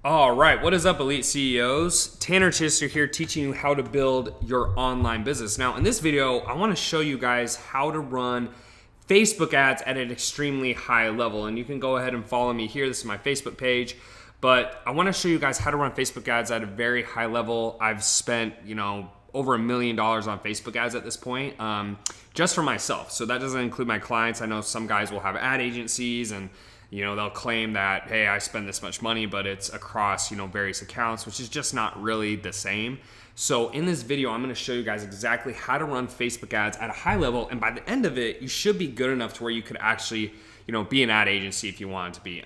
All right, what is up, Elite CEOs? Tanner Chidester here, teaching you how to build your online business. Now, in this video, I want to show you guys how to run Facebook ads at an extremely high level. And you can go ahead and follow me here. This is my Facebook page. But I want to show you guys how to run Facebook ads at a very high level. I've spent, over $1 million on Facebook ads at this point, just for myself. So that doesn't include my clients. I know some guys will have ad agencies and they'll claim that, hey, I spend this much money, but it's across, various accounts, which is just not really the same. So in this video, I'm going to show you guys exactly how to run Facebook ads at a high level. And by the end of it, you should be good enough to where you could actually, be an ad agency if you wanted to be.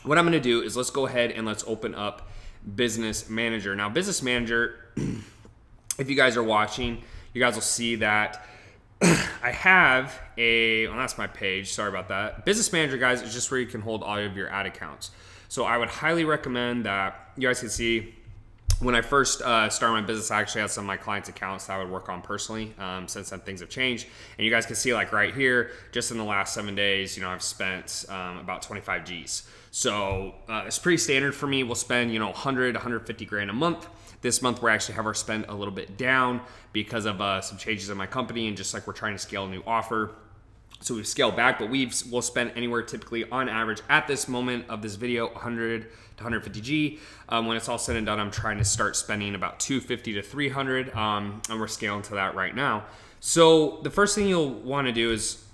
What I'm going to do is let's go ahead and let's open up Business Manager. Now, Business Manager, if you guys are watching, you guys will see that I have that's my page. Sorry about that. Business Manager, guys, is just where you can hold all of your ad accounts. So I would highly recommend that you guys can see when I first started my business, I actually had some of my clients' accounts that I would work on personally. Since then, things have changed. And you guys can see, like right here, just in the last 7 days, I've spent about 25 G's. So it's pretty standard for me. We'll spend, 100, 150 grand a month. This month, we actually have our spend a little bit down because of some changes in my company, and just like we're trying to scale a new offer. So we've scaled back, but we'll spend anywhere typically on average at this moment of this video, 100 to 150 G. When it's all said and done, I'm trying to start spending about 250 to 300, and we're scaling to that right now. So the first thing you'll want to do is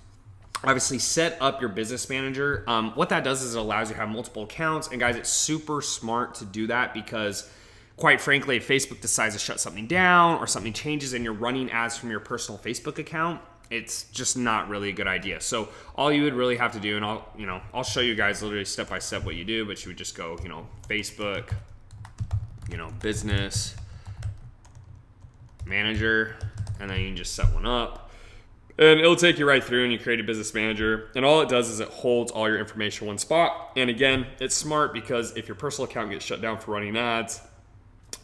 obviously set up your Business Manager. What that does is it allows you to have multiple accounts. And guys, it's super smart to do that because quite frankly, if Facebook decides to shut something down or something changes and you're running ads from your personal Facebook account, it's just not really a good idea. So all you would really have to do, and I'll show you guys literally step by step what you do, but you would just go, Facebook, Business Manager, and then you can just set one up. And it'll take you right through and you create a Business Manager. And all it does is it holds all your information in one spot. And again, it's smart because if your personal account gets shut down for running ads,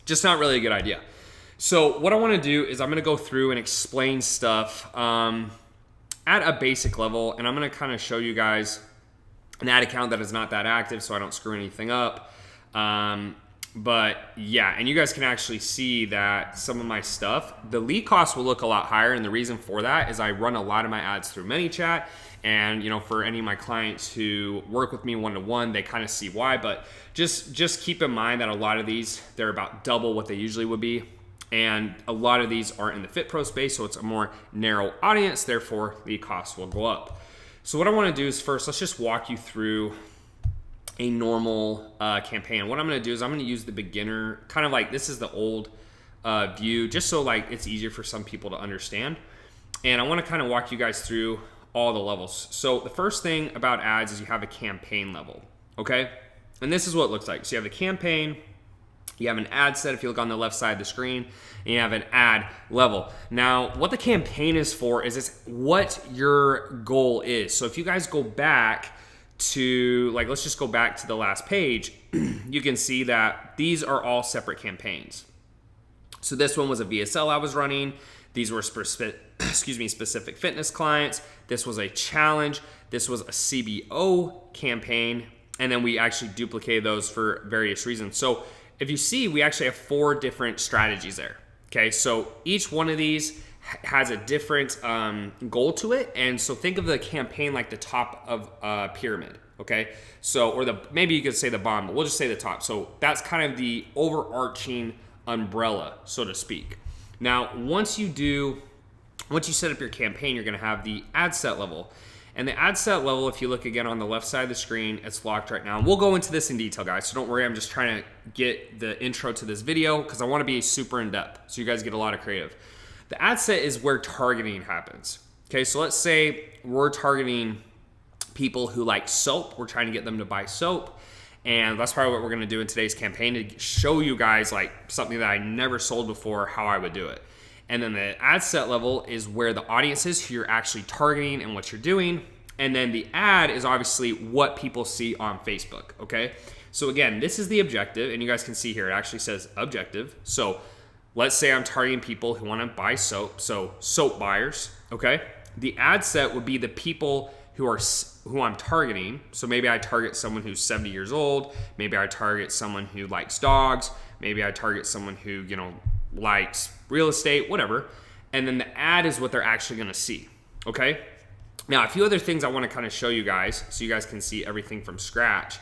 just not really a good idea. So what I want to do is I'm going to go through and explain stuff at a basic level. And I'm going to kind of show you guys an ad account that is not that active so I don't screw anything up. But yeah, and you guys can actually see that some of my stuff, the lead cost will look a lot higher. And the reason for that is I run a lot of my ads through ManyChat. And, for any of my clients who work with me one-to-one, they kind of see why. But just keep in mind that a lot of these, they're about double what they usually would be. And a lot of these are in the Fit Pro space, so it's a more narrow audience. Therefore, the cost will go up. So what I want to do is first, let's just walk you through a normal campaign. What I'm going to do is I'm going to use the beginner, kind of like this is the old view, just so like it's easier for some people to understand. And I want to kind of walk you guys through all the levels. So the first thing about ads is you have a campaign level, okay? And this is what it looks like. So you have the campaign, you have an ad set if you look on the left side of the screen, and you have an ad level. Now, what the campaign is for is it's what your goal is. So if you guys go back to, let's just go back to the last page, you can see that these are all separate campaigns. So this one was a VSL I was running. These were specific fitness clients. This was a challenge. This was a CBO campaign. And then we actually duplicated those for various reasons. So if you see, we actually have 4 different strategies there. Okay, so each one of these has a different goal to it. And so think of the campaign like the top of a pyramid. Okay, so maybe you could say the bottom, but we'll just say the top. So that's kind of the overarching umbrella, so to speak. Now, once you set up your campaign, you're going to have the ad set level. And the ad set level, if you look again on the left side of the screen, it's locked right now. And we'll go into this in detail, guys. So don't worry, I'm just trying to get the intro to this video because I want to be super in depth so you guys get a lot of creative. The ad set is where targeting happens. Okay, so let's say we're targeting people who like soap. We're trying to get them to buy soap. And that's probably what we're going to do in today's campaign, to show you guys like something that I never sold before, how I would do it. And then the ad set level is where the audience is, who you're actually targeting and what you're doing. And then the ad is obviously what people see on Facebook, okay? So again, this is the objective, and you guys can see here, it actually says objective. So let's say I'm targeting people who want to buy soap, so soap buyers, okay? The ad set would be the people who I'm targeting. So maybe I target someone who's 70 years old, maybe I target someone who likes dogs, maybe I target someone who, likes real estate, whatever. And then the ad is what they're actually going to see, okay? Now, a few other things I want to kind of show you guys so you guys can see everything from scratch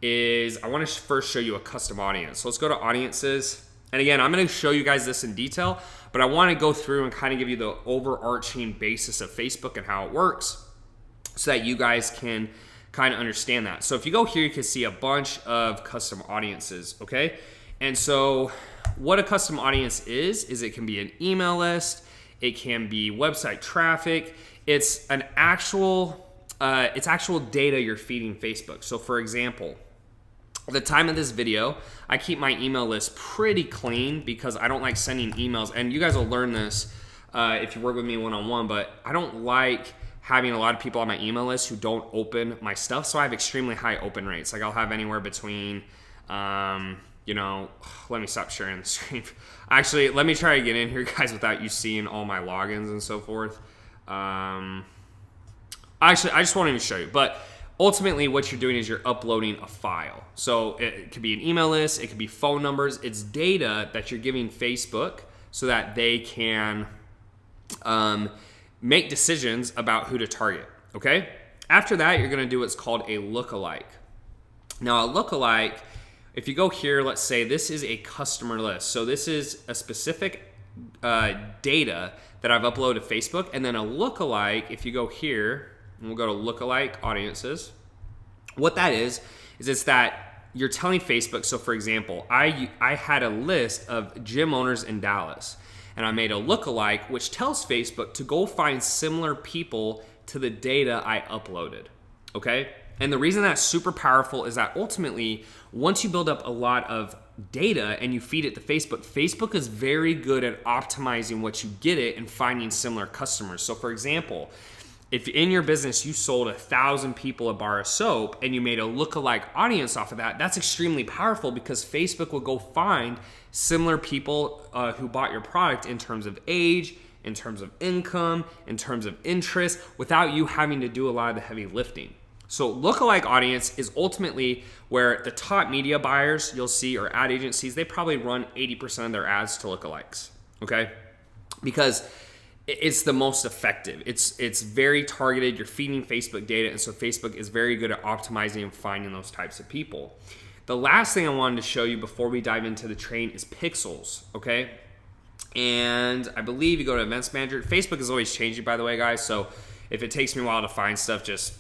is I want to first show you a custom audience. So let's go to audiences. And again, I'm going to show you guys this in detail, but I want to go through and kind of give you the overarching basis of Facebook and how it works so that you guys can kind of understand that. So if you go here, you can see a bunch of custom audiences, okay? And so what a custom audience is it can be an email list, it can be website traffic, it's actual data you're feeding Facebook. So for example, at the time of this video, I keep my email list pretty clean because I don't like sending emails. And you guys will learn this if you work with me one-on-one, but I don't like having a lot of people on my email list who don't open my stuff. So I have extremely high open rates. Like I'll have anywhere between, let me stop sharing the screen. Actually, let me try to get in here, guys, without you seeing all my logins and so forth. Actually, I just won't even show you. But ultimately, what you're doing is you're uploading a file. So it could be an email list, it could be phone numbers. It's data that you're giving Facebook so that they can make decisions about who to target, okay? After that, you're gonna do what's called a lookalike. Now, a lookalike, if you go here, let's say this is a customer list. So this is a specific data that I've uploaded to Facebook, and then a lookalike, if you go here, and we'll go to lookalike audiences. What that is it's that you're telling Facebook, so for example, I had a list of gym owners in Dallas, and I made a lookalike, which tells Facebook to go find similar people to the data I uploaded, okay? And the reason that's super powerful is that ultimately, once you build up a lot of data and you feed it to Facebook, Facebook is very good at optimizing what you get it and finding similar customers. So for example, if in your business you sold 1,000 people a bar of soap and you made a lookalike audience off of that, that's extremely powerful because Facebook will go find similar people who bought your product in terms of age, in terms of income, in terms of interest, without you having to do a lot of the heavy lifting. So lookalike audience is ultimately where the top media buyers you'll see or ad agencies, they probably run 80% of their ads to lookalikes, okay? Because it's the most effective. It's very targeted. You're feeding Facebook data, and so Facebook is very good at optimizing and finding those types of people. The last thing I wanted to show you before we dive into the train is pixels, okay? And I believe you go to Events Manager. Facebook is always changing, by the way, guys, so if it takes me a while to find stuff, just,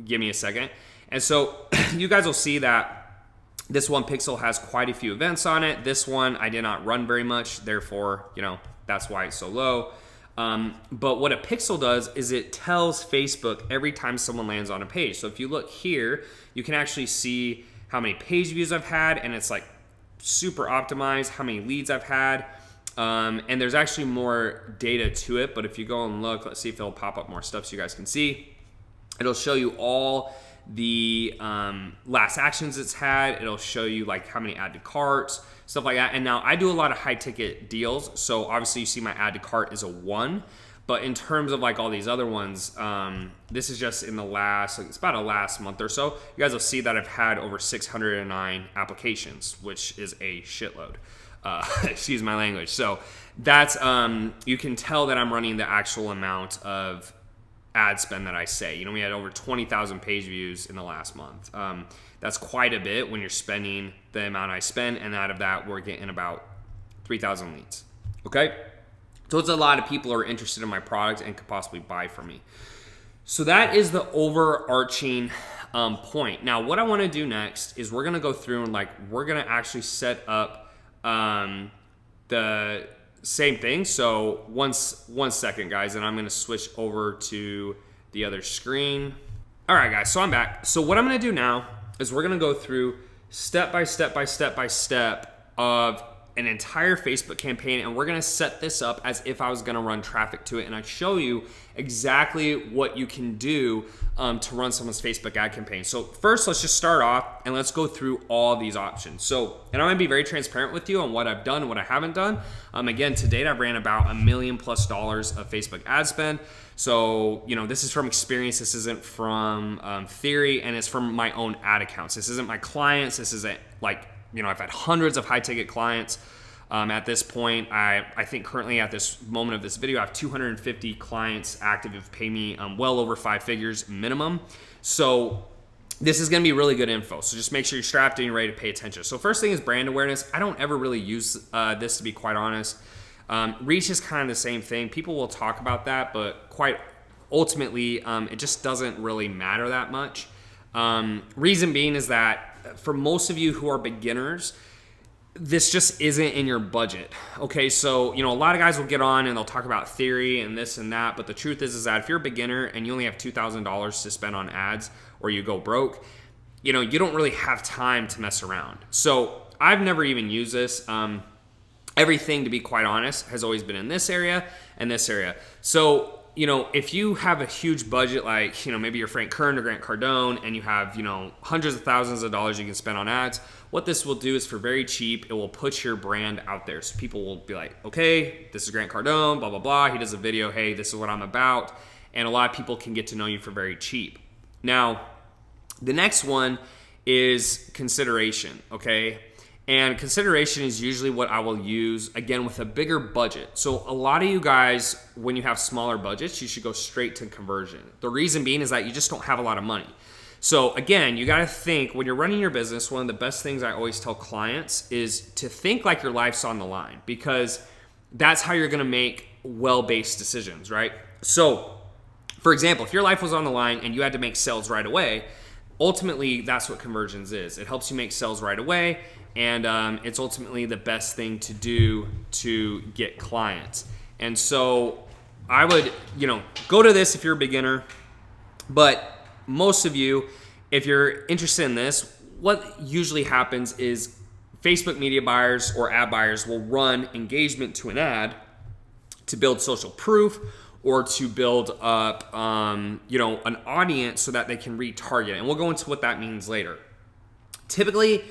give me a second. And so you guys will see that this one pixel has quite a few events on it. This one I did not run very much, therefore, that's why it's so low. But what a pixel does is it tells Facebook every time someone lands on a page. So if you look here, you can actually see how many page views I've had, and it's like super optimized, how many leads I've had. And there's actually more data to it, but if you go and look, let's see if it'll pop up more stuff so you guys can see. It'll show you all the last actions it's had. It'll show you like how many add to carts, stuff like that. And now I do a lot of high ticket deals. So obviously you see my add to cart is a 1, but in terms of like all these other ones, this is just in the it's about a last month or so. You guys will see that I've had over 609 applications, which is a shitload. Excuse my language. So that's, you can tell that I'm running the actual amount of ad spend that I say. We had over 20,000 page views in the last month. That's quite a bit when you're spending the amount I spend, and out of that, we're getting about 3,000 leads. Okay? So it's a lot of people who are interested in my product and could possibly buy from me. So that is the overarching point. Now, what I want to do next is we're going to go through and we're going to actually set up the same thing. So one second, guys, and I'm going to switch over to the other screen. All right, guys, so I'm back. So what I'm going to do now is we're going to go through step by step of an entire Facebook campaign, and we're gonna set this up as if I was gonna run traffic to it, and I show you exactly what you can do to run someone's Facebook ad campaign. So first, let's just start off and let's go through all these options. So, and I'm gonna be very transparent with you on what I've done and what I haven't done. Again, to date, I've ran about $1 million+ of Facebook ad spend. So, this is from experience. This isn't from theory, and it's from my own ad accounts. This isn't my clients. This isn't like, I've had hundreds of high ticket clients. At this point, I think currently at this moment of this video, I have 250 clients active who've paid me well over 5 figures minimum. So this is going to be really good info. So just make sure you're strapped in, you're ready to pay attention. So first thing is brand awareness. I don't ever really use this, to be quite honest. Reach is kind of the same thing. People will talk about that, but quite ultimately, it just doesn't really matter that much. Reason being is that for most of you who are beginners, this just isn't in your budget. Okay, so a lot of guys will get on and they'll talk about theory and this and that, but the truth is that if you're a beginner and you only have $2,000 to spend on ads, or you go broke, you don't really have time to mess around. So I've never even used this. Everything, to be quite honest, has always been in this area and this area. So if you have a huge budget, like, maybe you're Frank Kern or Grant Cardone, and you have, hundreds of thousands of dollars you can spend on ads, what this will do is for very cheap, it will put your brand out there. So people will be like, okay, this is Grant Cardone, blah, blah, blah. He does a video. Hey, this is what I'm about. And a lot of people can get to know you for very cheap. Now, the next one is consideration, okay? And consideration is usually what I will use, again, with a bigger budget. So a lot of you guys, when you have smaller budgets, you should go straight to conversion. The reason being is that you just don't have a lot of money. So again, you got to think, when you're running your business, one of the best things I always tell clients is to think like your life's on the line, because that's how you're going to make well-based decisions, right? So for example, if your life was on the line and you had to make sales right away, ultimately that's what conversions is. It helps you make sales right away. And it's ultimately the best thing to do to get clients. And so I would, go to this if you're a beginner. But most of you, if you're interested in this, what usually happens is Facebook media buyers or ad buyers will run engagement to an ad to build social proof, or to build up, an audience so that they can retarget. And we'll go into what that means later. Typically,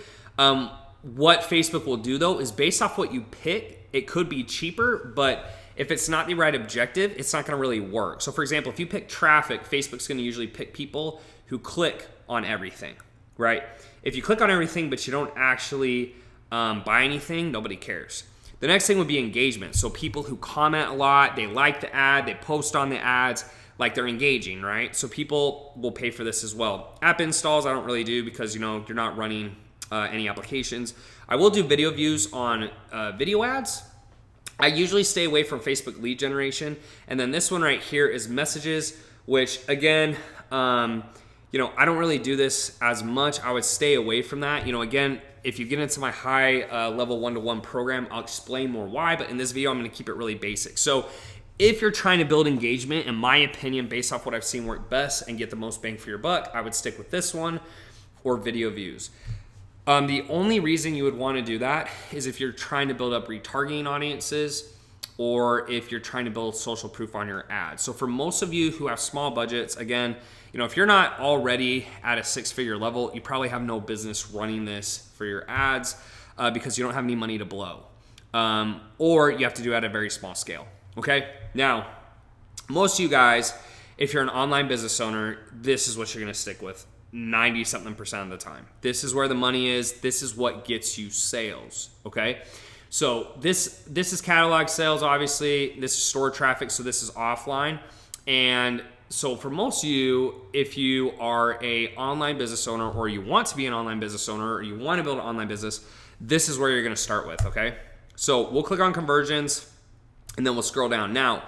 what Facebook will do though is, based off what you pick, it could be cheaper, but if it's not the right objective, it's not gonna really work. So for example, if you pick traffic, Facebook's gonna usually pick people who click on everything, right? If you click on everything, but you don't actually buy anything, nobody cares. The next thing would be engagement. So people who comment a lot, they like the ad, they post on the ads, like they're engaging, right? So people will pay for this as well. App installs, I don't really do, because you're not running any applications. I will do video views on video ads. I usually stay away from Facebook lead generation. And then this one right here is messages, which again, I don't really do this as much. I would stay away from that. Again, if you get into my high level one-to-one program, I'll explain more why, but in this video, I'm gonna keep it really basic. So if you're trying to build engagement, in my opinion, based off what I've seen work best and get the most bang for your buck, I would stick with this one or video views. The only reason you would want to do that is if you're trying to build up retargeting audiences, or if you're trying to build social proof on your ads. So for most of you who have small budgets, again, if you're not already at a 6-figure level, you probably have no business running this for your ads because you don't have any money to blow. Or you have to do it at a very small scale, okay? Now, most of you guys, if you're an online business owner, this is what you're gonna stick with 90-something% of the time. This is where the money is. This is what gets you sales, okay? So this is catalog sales, obviously. This is store traffic, so this is offline. And so for most of you, if you are a online business owner, or you want to be an online business owner, or you want to build an online business, this is where you're gonna start with, okay? So we'll click on conversions, and then we'll scroll down. Now,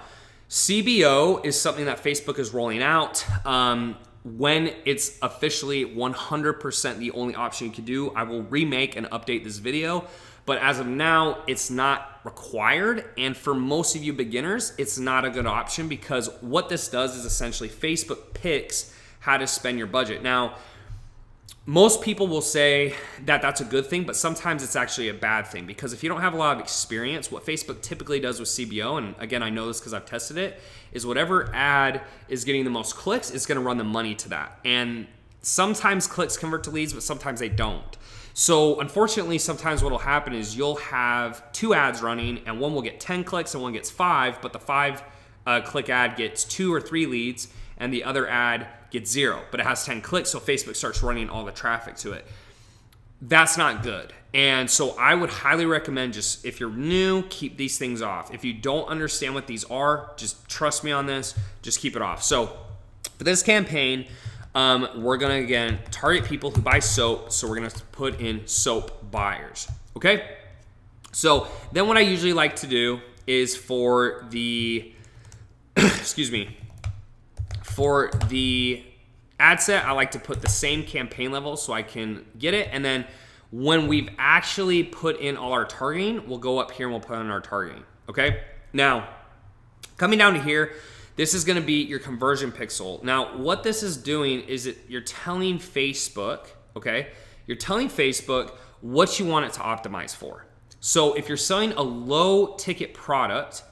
CBO is something that Facebook is rolling out. When it's officially 100% the only option you can do, I will remake and update this video. But as of now, it's not required. And for most of you beginners, it's not a good option, because what this does is essentially Facebook picks how to spend your budget. Now, most people will say that that's a good thing, but sometimes it's actually a bad thing, because if you don't have a lot of experience, what Facebook typically does with CBO, and again, I know this because I've tested it, is whatever ad is getting the most clicks, it's going to run the money to that. And sometimes clicks convert to leads, but sometimes they don't. So unfortunately, sometimes what will happen is you'll have 2 ads running, and one will get 10 clicks and one gets 5, but the 5 click ad gets 2 or 3 leads, and the other ad gets 0, but it has 10 clicks, so Facebook starts running all the traffic to it. That's not good. And so I would highly recommend, just if you're new, keep these things off. If you don't understand what these are, just trust me on this, just keep it off. So for this campaign, we're gonna, again, target people who buy soap, so we're gonna put in soap buyers, okay? So then what I usually like to do is for the, excuse me, for the ad set, I like to put the same campaign level so I can get it. And then when we've actually put in all our targeting, we'll go up here and we'll put in our targeting, okay? Now, coming down to here, this is gonna be your conversion pixel. Now, what this is doing is you're telling Facebook, okay? You're telling Facebook what you want it to optimize for. So if you're selling a low ticket product,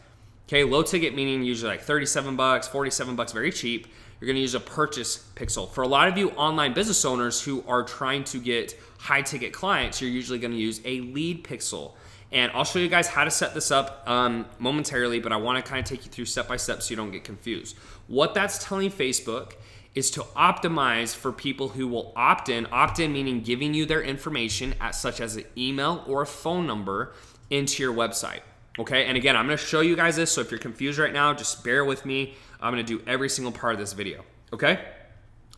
okay, low ticket meaning usually like 37 bucks, 47 bucks, very cheap, you're gonna use a purchase pixel. For a lot of you online business owners who are trying to get high ticket clients, you're usually gonna use a lead pixel. And I'll show you guys how to set this up momentarily, but I wanna kind of take you through step by step so you don't get confused. What that's telling Facebook is to optimize for people who will opt in meaning giving you their information such as an email or a phone number into your website. Okay, and again, I'm gonna show you guys this, so if you're confused right now, just bear with me. I'm gonna do every single part of this video, okay?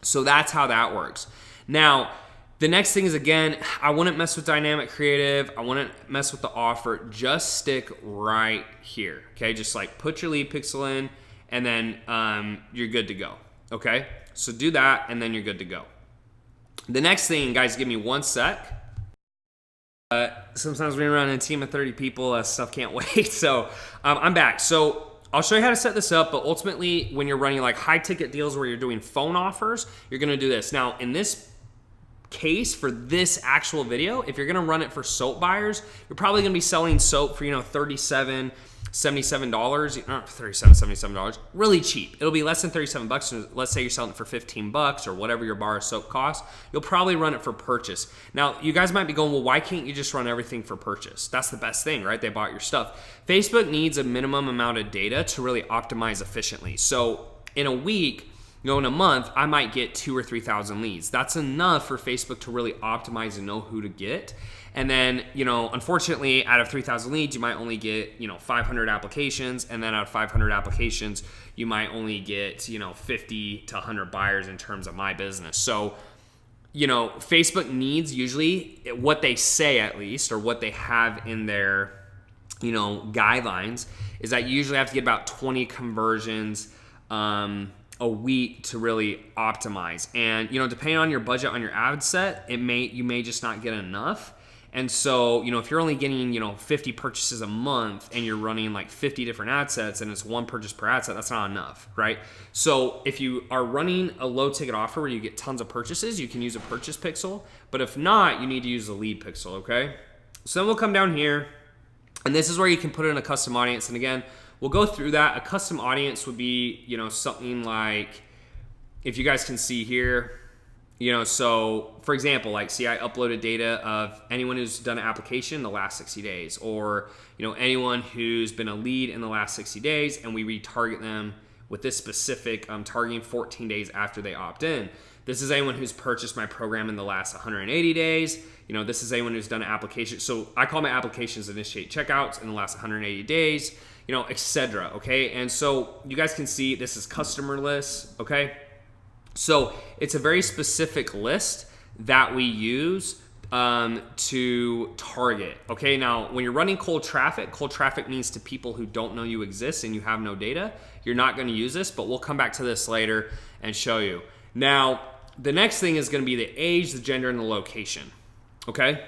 So that's how that works. Now, the next thing is, again, I wouldn't mess with dynamic creative. I wouldn't mess with the offer. Just stick right here, okay? Just like put your lead pixel in, and then you're good to go, okay? So do that, and then you're good to go. The next thing, guys, give me 1 sec. Sometimes when you're running a team of 30 people, stuff can't wait. So I'm back. So I'll show you how to set this up, but ultimately when you're running like high ticket deals where you're doing phone offers, you're gonna do this. Now in this case, for this actual video, if you're gonna run it for soap buyers, you're probably gonna be selling soap for, $37, $77, not $37, $77, really cheap. It'll be less than 37 bucks. Let's say you're selling it for 15 bucks or whatever your bar of soap costs. You'll probably run it for purchase. Now, you guys might be going, well, why can't you just run everything for purchase? That's the best thing, right? They bought your stuff. Facebook needs a minimum amount of data to really optimize efficiently. So in a week, in a month, I might get 2,000 or 3,000 leads. That's enough for Facebook to really optimize and know who to get. And then, unfortunately, out of 3,000 leads, you might only get, 500 applications. And then out of 500 applications, you might only get, 50 to 100 buyers in terms of my business. So, Facebook needs usually what they say, at least, or what they have in their, guidelines, is that you usually have to get about 20 conversions a week to really optimize. And, depending on your budget on your ad set, you may just not get enough. And so, if you're only getting, 50 purchases a month and you're running like 50 different ad sets and it's 1 purchase per ad set, that's not enough, right? So if you are running a low ticket offer where you get tons of purchases, you can use a purchase pixel. But if not, you need to use a lead pixel, okay? So then we'll come down here, and this is where you can put in a custom audience. And again, we'll go through that. A custom audience would be, something like, if you guys can see here, so for example, like, see, I uploaded data of anyone who's done an application in the last 60 days, or, anyone who's been a lead in the last 60 days, and we retarget them with this specific targeting 14 days after they opt in. This is anyone who's purchased my program in the last 180 days. This is anyone who's done an application. So I call my applications initiate checkouts in the last 180 days, etc. Okay. And so you guys can see this is customer lists. Okay. So it's a very specific list that we use to target. Okay, now when you're running cold traffic means to people who don't know you exist and you have no data. You're not going to use this, but we'll come back to this later and show you. Now, the next thing is going to be the age, the gender, and the location. Okay,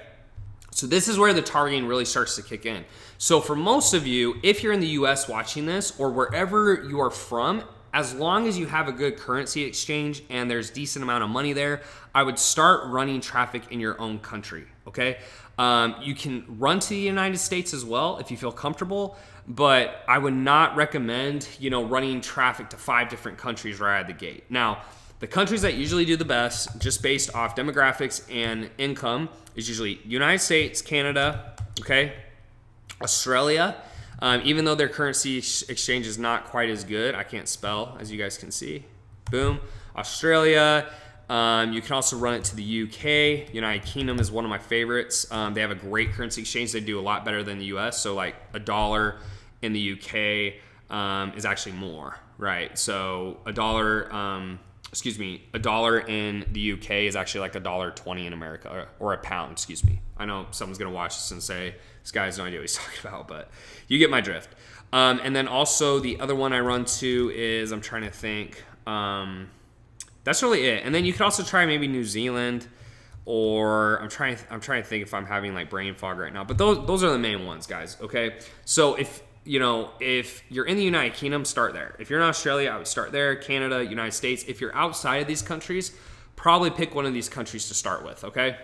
so this is where the targeting really starts to kick in. So for most of you, if you're in the US watching this, or wherever you are from, as long as you have a good currency exchange and there's decent amount of money there, I would start running traffic in your own country, okay? You can run to the United States as well if you feel comfortable, but I would not recommend, running traffic to 5 different countries right out of the gate. Now, the countries that usually do the best, just based off demographics and income, is usually United States, Canada, okay? Australia, even though their currency exchange is not quite as good. I can't spell, as you guys can see. Boom. Australia. You can also run it to the UK. United Kingdom is one of my favorites. They have a great currency exchange. They do a lot better than the US. So like $1 in the UK is actually more, right? So $1 in the UK is actually like $1.20 in America, or a pound, excuse me. I know someone's gonna watch this and say, this guy has no idea what he's talking about, but you get my drift. And then also the other one I run to is, I'm trying to think, that's really it. And then you could also try maybe New Zealand, or I'm trying to think if I'm having like brain fog right now. But those are the main ones, guys. Okay. So if you're in the United Kingdom, start there. If you're in Australia, I would start there. Canada, United States. If you're outside of these countries, probably pick one of these countries to start with. Okay.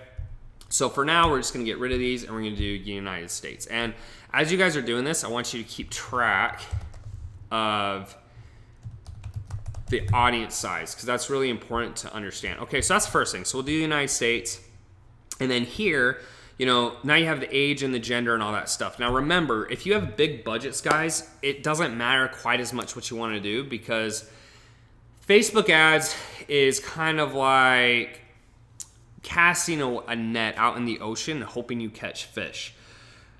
So for now, we're just going to get rid of these and we're going to do United States. And as you guys are doing this, I want you to keep track of the audience size, because that's really important to understand. Okay, so that's the first thing. So we'll do the United States. And then here, now you have the age and the gender and all that stuff. Now remember, if you have big budgets, guys, it doesn't matter quite as much what you want to do, because Facebook ads is kind of like casting a net out in the ocean and hoping you catch fish.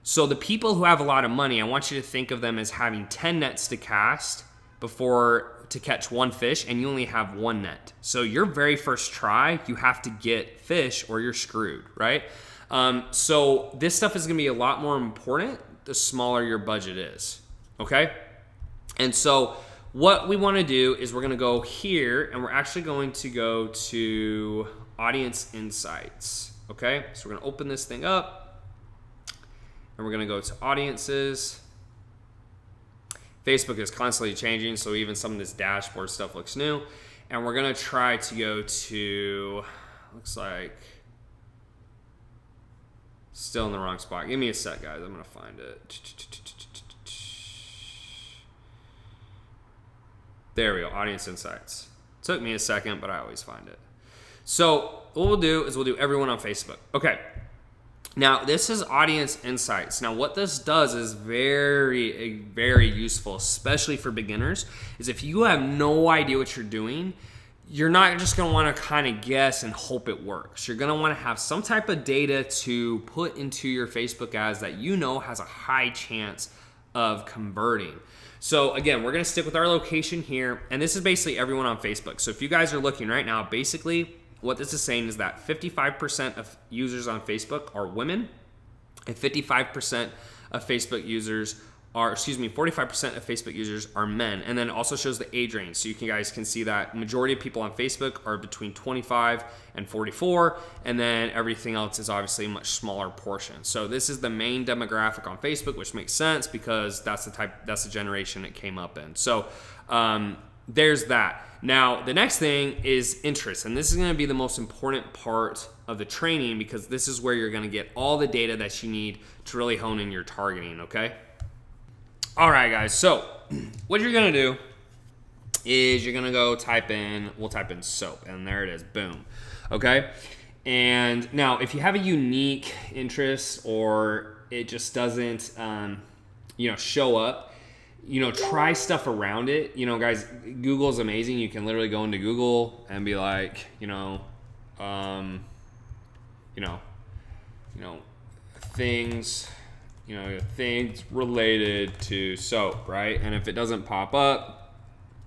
So the people who have a lot of money, I want you to think of them as having 10 nets to cast to catch one fish, and you only have one net. So your very first try, you have to get fish or you're screwed, right? So this stuff is gonna be a lot more important the smaller your budget is, okay? And so what we wanna do is we're gonna go here, and we're actually going to go to Audience Insights, okay? So we're gonna open this thing up, and we're gonna go to Audiences. Facebook is constantly changing, so even some of this dashboard stuff looks new. And we're gonna try to go to, looks like, still in the wrong spot. Give me a sec, guys, I'm gonna find it. There we go, Audience Insights. Took me a second, but I always find it. So what we'll do is we'll do everyone on Facebook. Okay. Now, this is Audience Insights. Now, what this does is very, very useful, especially for beginners, is if you have no idea what you're doing, you're not just going to want to kind of guess and hope it works. You're going to want to have some type of data to put into your Facebook ads that has a high chance of converting. So again, we're going to stick with our location here, and this is basically everyone on Facebook. So if you guys are looking right now, basically what this is saying is that 55% of users on Facebook are women, and 45% of Facebook users are, 45% of Facebook users are men. And then it also shows the age range. So guys can see that majority of people on Facebook are between 25 and 44, and then everything else is obviously a much smaller portion. So this is the main demographic on Facebook, which makes sense because that's the generation it came up in. So there's that. Now, the next thing is interest, and this is going to be the most important part of the training, because this is where you're going to get all the data that you need to really hone in your targeting, okay? All right, guys, so what you're going to do is you're going to go we'll type in soap, and there it is, boom, okay? And now, if you have a unique interest or it just doesn't, show up, try stuff around it. Guys, Google's amazing. You can literally go into Google and be like, things related to soap, right? And if it doesn't pop up,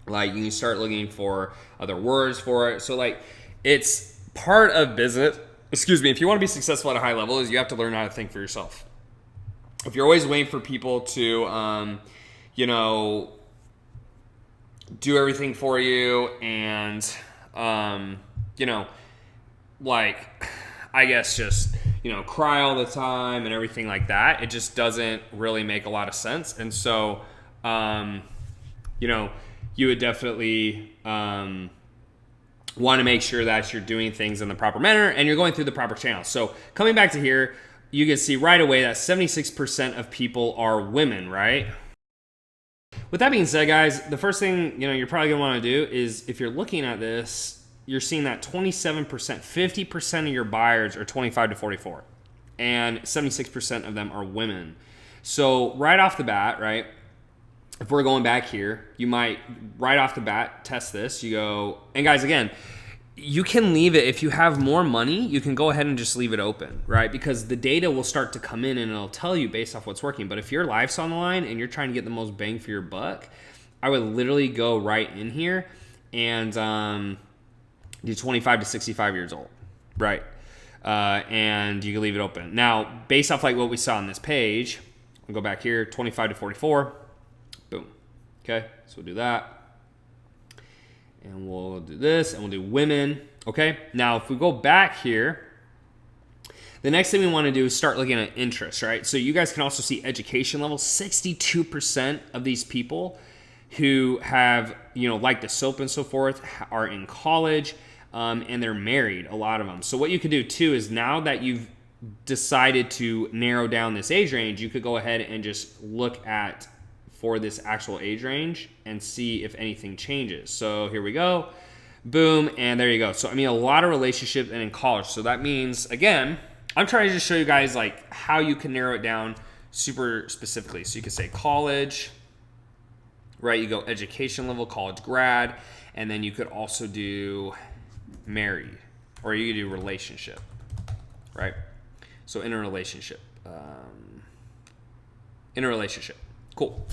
like, you can start looking for other words for it. So like, it's part of business. Excuse me. If you want to be successful at a high level, is you have to learn how to think for yourself. If you're always waiting for people to, do everything for you and, cry all the time and everything like that, it just doesn't really make a lot of sense. And so, you would definitely want to make sure that you're doing things in the proper manner and you're going through the proper channels. So coming back to here, you can see right away that 76% of people are women, right? With that being said, guys, the first thing you're probably gonna want to do is, if you're looking at this, you're seeing that 27%, 50% of your buyers are 25 to 44, and 76% of them are women. So right off the bat, right, if we're going back here, you might right off the bat test this. You go, and guys, again, you can leave it, if you have more money, you can go ahead and just leave it open, right? Because the data will start to come in and it'll tell you based off what's working. But if your life's on the line and you're trying to get the most bang for your buck, I would literally go right in here and do 25 to 65 years old, right? And you can leave it open. Now, based off like what we saw on this page, I'll go back here, 25 to 44, boom. Okay, so we'll do that. And we'll do this, and we'll do women, okay? Now, if we go back here, the next thing we want to do is start looking at interest, right? So you guys can also see education level. 62% of these people who have, like the soap and so forth, are in college, and they're married, a lot of them. So what you could do, too, is now that you've decided to narrow down this age range, you could go ahead and just look at for this actual age range and see if anything changes. So here we go, boom, and there you go. So I mean, a lot of relationships and in college. So that means, again, I'm trying to just show you guys like how you can narrow it down super specifically. So you could say college, right? You go education level, college grad, and then you could also do married, or you could do relationship, right? So in a relationship, cool.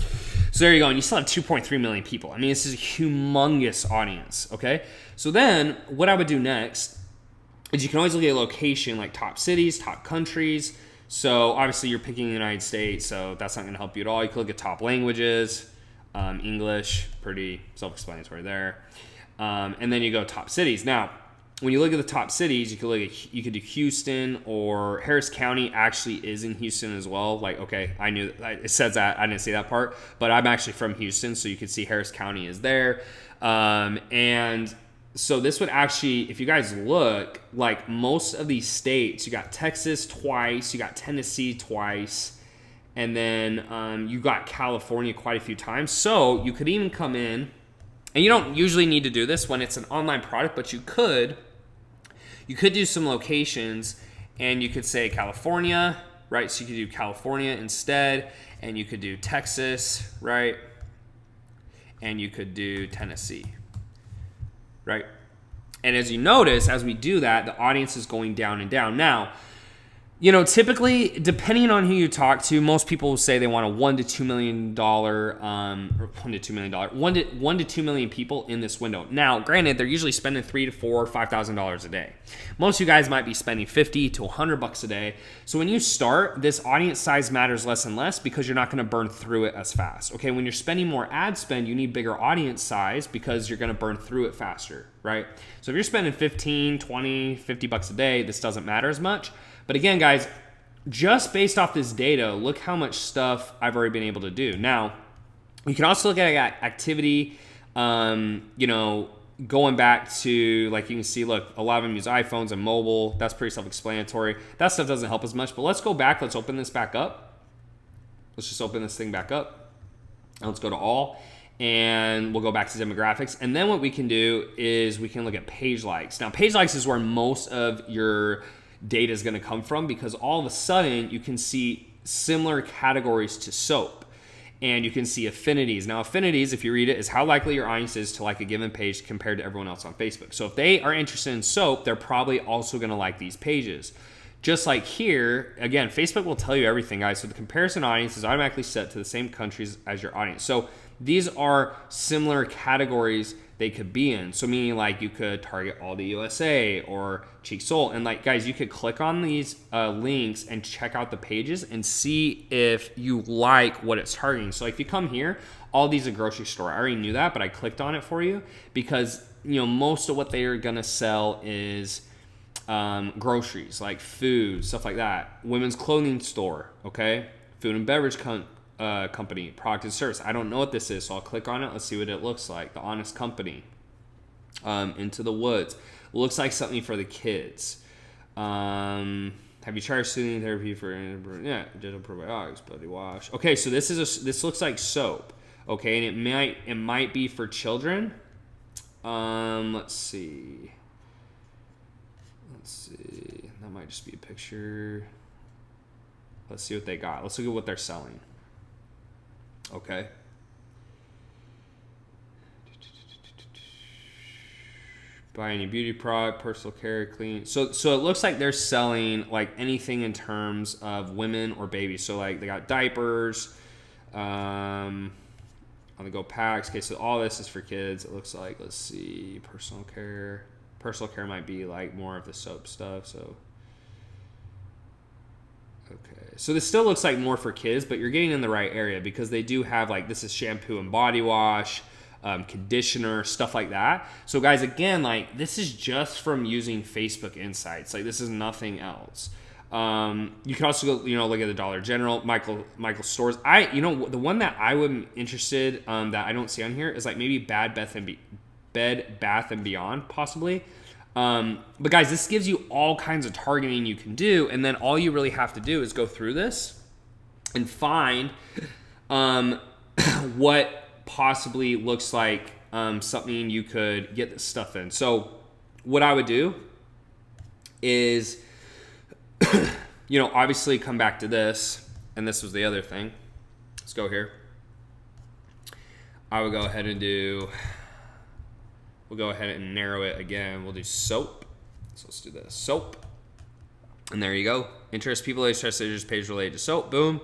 So there you go. And you still have 2.3 million people. I mean, this is a humongous audience, okay? So then what I would do next is you can always look at a location like top cities, top countries. So obviously you're picking the United States, so that's not going to help you at all. You can look at top languages, English, pretty self-explanatory there. And then you go top cities. Now, when you look at the top cities, you could do Houston, or Harris County actually is in Houston as well. Like, okay, I knew it says that, I didn't see that part, but I'm actually from Houston, so you can see Harris County is there. And so this would actually, if you guys look, like most of these states, you got Texas twice, you got Tennessee twice, and then you got California quite a few times. So you could even come in, and you don't usually need to do this when it's an online product, but you could do some locations, and you could say California, right? So you could do California instead, and you could do Texas, right? And you could do Tennessee, right? And as you notice, as we do that, the audience is going down and down. Now, typically, depending on who you talk to, most people will say they want a $1 to $2 million, $1 to 2 million people in this window. Now, granted, they're usually spending $3,000 to $4,000 or $5,000 a day. Most of you guys might be spending $50 to $100 a day. So when you start, this audience size matters less and less because you're not going to burn through it as fast. Okay, when you're spending more ad spend, you need bigger audience size because you're going to burn through it faster, right? So if you're spending $15, $20, $50 a day, this doesn't matter as much. But again, guys, just based off this data, look how much stuff I've already been able to do. Now, you can also look at activity, going back to, like you can see, look, a lot of them use iPhones and mobile. That's pretty self-explanatory. That stuff doesn't help as much, but let's go back. Let's open this back up. Let's just open this thing back up. And let's go to all, and we'll go back to demographics. And then what we can do is we can look at page likes. Now, page likes is where most of your data is going to come from, because all of a sudden you can see similar categories to soap, and you can see affinities. Now, affinities, if you read it, is how likely your audience is to like a given page compared to everyone else on Facebook. So if they are interested in soap, they're probably also going to like these pages. Just like here, again, Facebook will tell you everything, guys. So the comparison audience is automatically set to the same countries as your audience. So these are similar categories they could be in. So meaning, like, you could target all the USA or Cheek Soul. And like, guys, you could click on these links and check out the pages and see if you like what it's targeting. So like, if you come here, all these are grocery store. I already knew that, but I clicked on it for you because, most of what they are going to sell is groceries, like food, stuff like that. Women's clothing store, okay? Food and beverage company, product and service. I don't know what this is, so I'll click on it. Let's see what it looks like. The Honest Company. Into the Woods. Looks like something for the kids. Have you tried soothing therapy for dental probiotics, body wash? Okay, so this looks like soap. Okay, and it might be for children. Let's see. That might just be a picture. Let's see what they got. Let's look at what they're selling. Okay. Buy any beauty product, personal care, clean. So it looks like they're selling like anything in terms of women or babies. So like they got diapers, on the go packs. Okay, so all this is for kids. It looks like, let's see, personal care. Personal care might be like more of the soap stuff. So okay, so this still looks like more for kids, but you're getting in the right area because they do have like, this is shampoo and body wash. Conditioner, stuff like that. So guys, again, like this is just from using Facebook Insights. Like this is nothing else. You can also go, look at the Dollar General, Michael Stores. The one that I would be interested that I don't see on here is like maybe Bed Bath and Beyond, possibly. But guys, this gives you all kinds of targeting you can do, and then all you really have to do is go through this and find what possibly looks like something you could get this stuff in. So what I would do is, obviously come back to this, and this was the other thing. Let's go here. I would go ahead and we'll go ahead and narrow it again. We'll do soap. So let's do this, soap. And there you go. Interest people interested in page related to soap. Boom.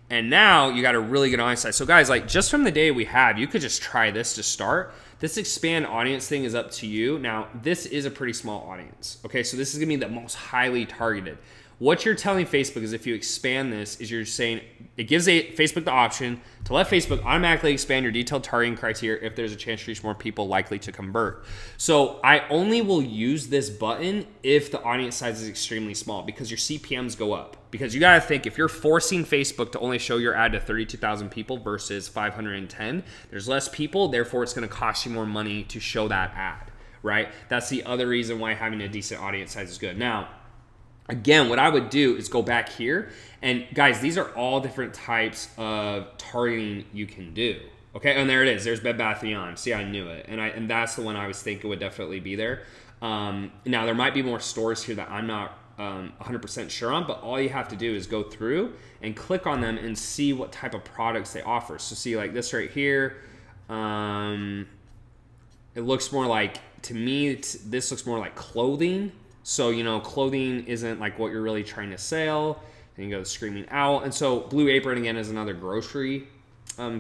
And now you got a really good audience size. So guys, like just from the day we have, you could just try this to start. This expand audience thing is up to you. Now, this is a pretty small audience. Okay, so this is gonna be the most highly targeted. What you're telling Facebook is if you expand this, is you're saying it gives Facebook the option to let Facebook automatically expand your detailed targeting criteria if there's a chance to reach more people likely to convert. So I only will use this button if the audience size is extremely small because your CPMs go up. Because you gotta think, if you're forcing Facebook to only show your ad to 32,000 people versus 510, there's less people, therefore it's gonna cost you more money to show that ad, right? That's the other reason why having a decent audience size is good. Now, again, what I would do is go back here, and guys, these are all different types of targeting you can do. Okay, and there it is. There's Bed Bath & Beyond. See, I knew it, and that's the one I was thinking would definitely be there. Now, there might be more stores here that I'm not 100% sure on, but all you have to do is go through and click on them and see what type of products they offer. So see, like this right here, it looks more like, to me, this looks more like clothing. So, clothing isn't like what you're really trying to sell. Then you go to Screaming Owl. And so Blue Apron, again, is another grocery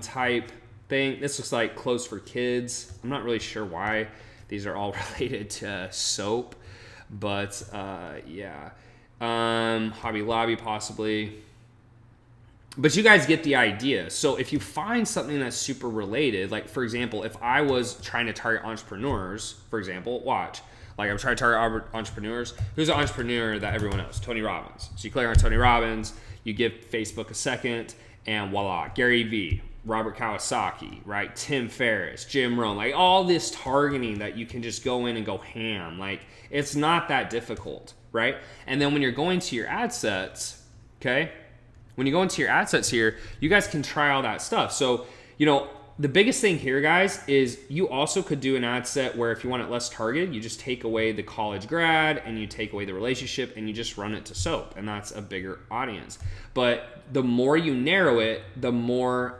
type thing. This looks like clothes for kids. I'm not really sure why these are all related to soap. But, yeah. Hobby Lobby, possibly. But you guys get the idea. So if you find something that's super related, like, for example, if I was trying to target entrepreneurs, for example, watch. Like I'm trying to target entrepreneurs. Who's an entrepreneur that everyone knows? Tony Robbins. So you click on Tony Robbins, you give Facebook a second, and voila, Gary Vee, Robert Kiyosaki, right? Tim Ferriss, Jim Rohn, like all this targeting that you can just go in and go ham. Like it's not that difficult, right? And then when you're going to your ad sets, okay? When you go into your ad sets here, you guys can try all that stuff. So, the biggest thing here, guys, is you also could do an ad set where if you want it less targeted, you just take away the college grad and you take away the relationship and you just run it to soap, and that's a bigger audience. But the more you narrow it, the more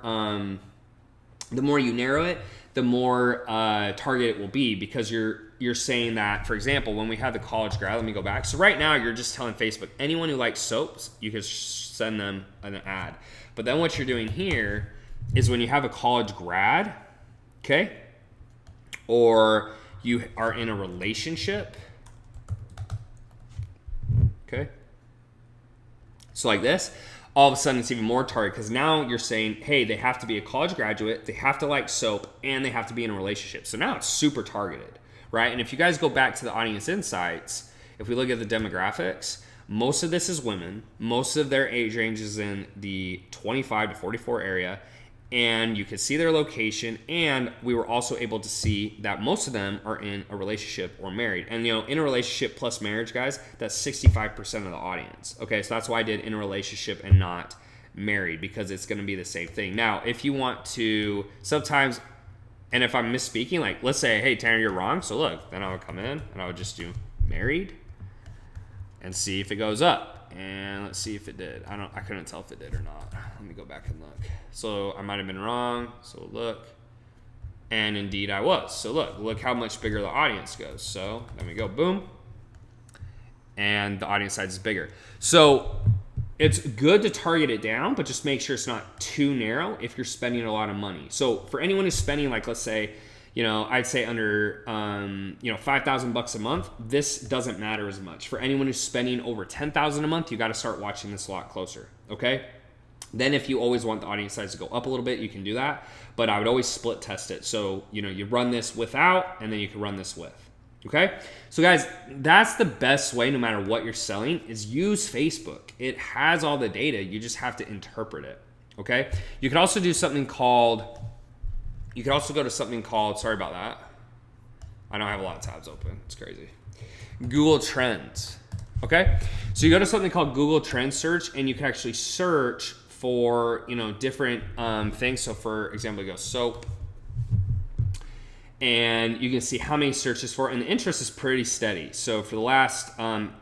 targeted it will be, because you're saying that, for example, when we have the college grad, let me go back. So right now you're just telling Facebook, anyone who likes soaps, you can send them an ad. But then what you're doing here is when you have a college grad, okay, or you are in a relationship, okay, so like this, all of a sudden it's even more targeted because now you're saying, hey, they have to be a college graduate, they have to like soap, and they have to be in a relationship. So now it's super targeted, right? And if you guys go back to the audience insights, if we look at the demographics, Most of this is women. Most of their age range is in the 25 to 44 area. And you could see their location. And we were also able to see that most of them are in a relationship or married. And, in a relationship plus marriage, guys, that's 65% of the audience. Okay, so that's why I did in a relationship and not married, because it's going to be the same thing. Now, if you want to sometimes, and if I'm misspeaking, like let's say, hey, Tanner, you're wrong. So look, then I would come in and I would just do married and see if it goes up. And let's see if it did. I couldn't tell if it did or not. Let me go back and look. So I might have been wrong. So look. And indeed I was. So look how much bigger the audience goes. So then we go, boom. And the audience size is bigger. So it's good to target it down, but just make sure it's not too narrow if you're spending a lot of money. So for anyone who's spending, like, let's say, I'd say under, $5,000 a month, this doesn't matter as much. For anyone who's spending over $10,000 a month, you got to start watching this a lot closer. Okay. Then if you always want the audience size to go up a little bit, you can do that. But I would always split test it. So, you run this without, and then you can run this with. Okay. So guys, that's the best way, no matter what you're selling, is use Facebook. It has all the data. You just have to interpret it. Okay. You can also do something called, sorry about that. I know I have a lot of tabs open. It's crazy. Google Trends. Okay. So you go to something called Google Trends search, and you can actually search for, different things. So for example, you go soap, and you can see how many searches for, and the interest is pretty steady. So for the last amount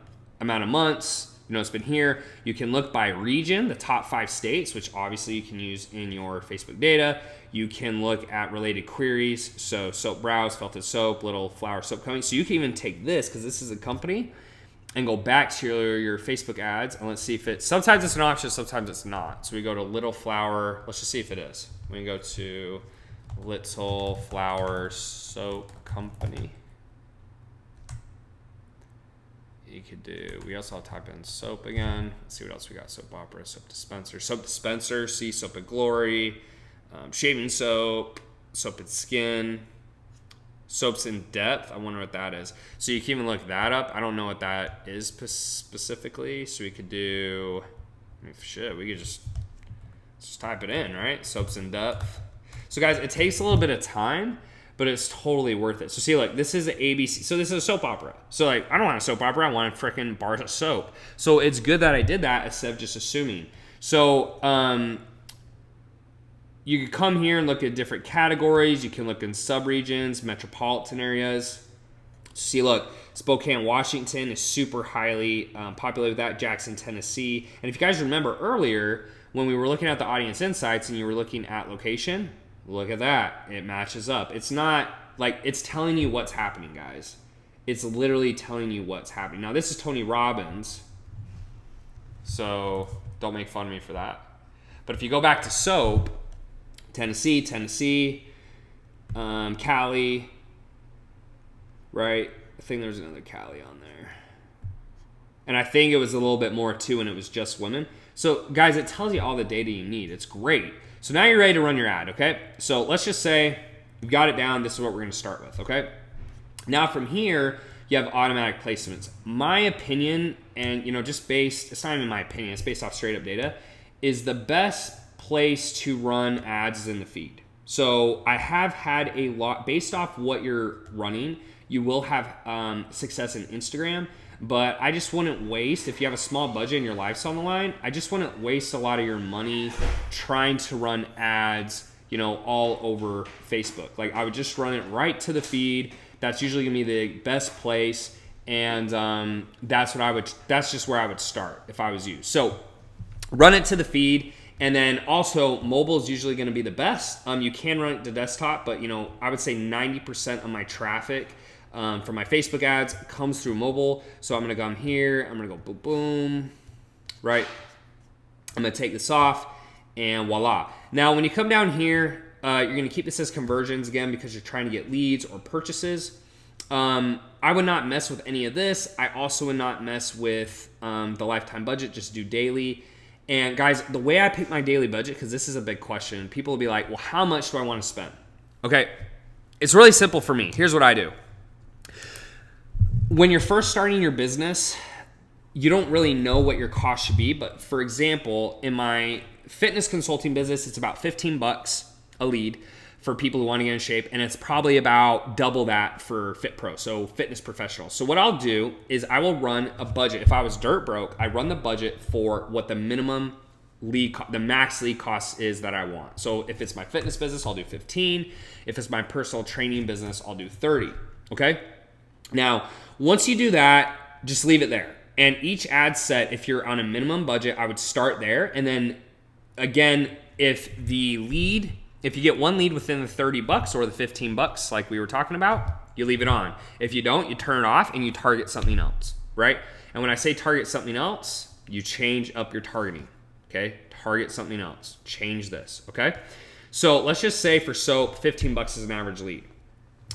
of months, it's been here. You can look by region, the top 5 states, which obviously you can use in your Facebook data. You can look at related queries. So soap brows, felted soap, little flower soap company. So you can even take this, because this is a company, and go back to your Facebook ads, and let's see if sometimes it's an option, sometimes it's not. So we go to little flower. Let's just see if it is. We can go to Little Flower Soap Company. You could do, we also type in soap again. Let's see what else we got. Soap opera, soap dispenser, see Soap and Glory, shaving soap, soap and skin, soaps in depth. I wonder what that is. So you can even look that up. I don't know what that is specifically. So we could do, we could just type it in, right? Soaps in depth. So guys, it takes a little bit of time, but it's totally worth it. So see, like, this is an ABC. So this is a soap opera. So like, I don't want a soap opera. I want a freaking bar of soap. So it's good that I did that instead of just assuming. So you can come here and look at different categories. You can look in subregions, metropolitan areas. See, look, Spokane, Washington is super highly populated with that. Jackson, Tennessee. And if you guys remember earlier, when we were looking at the audience insights and you were looking at location, look at that. It matches up. It's not like, it's telling you what's happening, guys. It's literally telling you what's happening. Now, this is Tony Robbins, so don't make fun of me for that. But if you go back to soap, Tennessee, Cali, right? I think there's another Cali on there. And I think it was a little bit more too, and it was just women. So guys, it tells you all the data you need. It's great. So now you're ready to run your ad, okay? So let's just say you've got it down. This is what we're going to start with, okay? Now from here, you have automatic placements. My opinion, and just based, it's not even my opinion, it's based off straight up data, is the best place to run ads is in the feed. So I have had a lot, based off what you're running, you will have success in Instagram. But I just wouldn't waste, if you have a small budget and your life's on the line, I just wouldn't waste a lot of your money trying to run ads, all over Facebook. Like, I would just run it right to the feed. That's usually gonna be the best place. And that's just where I would start if I was you. So run it to the feed. And then also mobile is usually gonna be the best. You can run it to desktop, but I would say 90% of my traffic for my Facebook ads comes through mobile. So I'm gonna come here, I'm gonna go boom, boom, right? I'm gonna take this off, and voila. Now, when you come down here, you're gonna keep this as conversions again, because you're trying to get leads or purchases. I would not mess with any of this. I also would not mess with the lifetime budget, just do daily. And guys, the way I pick my daily budget, because this is a big question, people will be like, well, how much do I wanna spend? Okay, it's really simple for me. Here's what I do. When you're first starting your business, you don't really know what your cost should be. But for example, in my fitness consulting business, it's about $15 a lead for people who want to get in shape, and it's probably about double that for Fit Pro, so fitness professionals. So what I'll do is I will run a budget. If I was dirt broke, I run the budget for what the minimum lead, the max lead cost is that I want. So if it's my fitness business, I'll do 15. If it's my personal training business, I'll do 30. Okay. Now, once you do that, just leave it there. And each ad set, if you're on a minimum budget, I would start there. And then again, if you get one lead within the $30 or the $15, like we were talking about, you leave it on. If you don't, you turn it off and you target something else, right? And when I say target something else, you change up your targeting, okay? Target something else, change this, okay? So let's just say for soap, $15 is an average lead.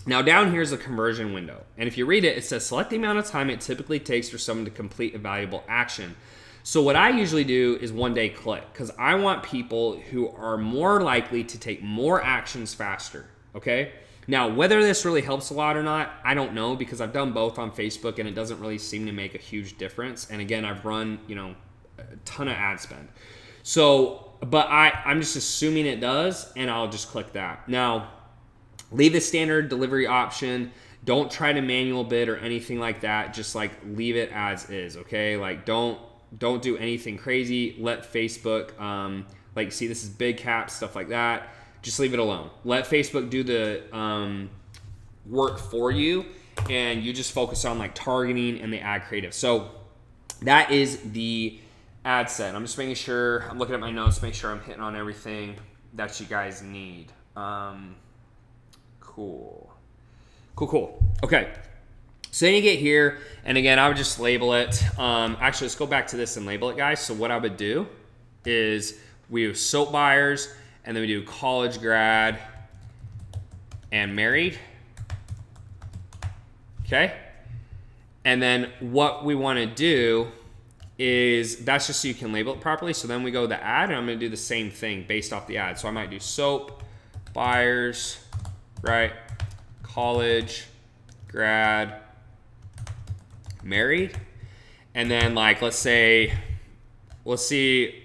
Now down here is a conversion window. And if you read it, it says select the amount of time it typically takes for someone to complete a valuable action. So what I usually do is 1 day click, because I want people who are more likely to take more actions faster, okay? Now, whether this really helps a lot or not, I don't know, because I've done both on Facebook and it doesn't really seem to make a huge difference. And again, I've run, a ton of ad spend. So, but I'm just assuming it does, and I'll just click that. Now, leave the standard delivery option. Don't try to manual bid or anything like that. Just like leave it as is, okay? Like don't do anything crazy. Let Facebook, see, this is big cap, stuff like that. Just leave it alone. Let Facebook do the work for you, and you just focus on like targeting and the ad creative. So that is the ad set. I'm just making sure, I'm looking at my notes, make sure I'm hitting on everything that you guys need. Cool. Okay. So then you get here, and again, I would just label it. Actually, let's go back to this and label it, guys. So what I would do is we do soap buyers, and then we do college grad and married. Okay? And then what we want to do is, that's just so you can label it properly. So then we go to the ad, and I'm going to do the same thing based off the ad. So I might do soap buyers, right? College grad married. And then let's see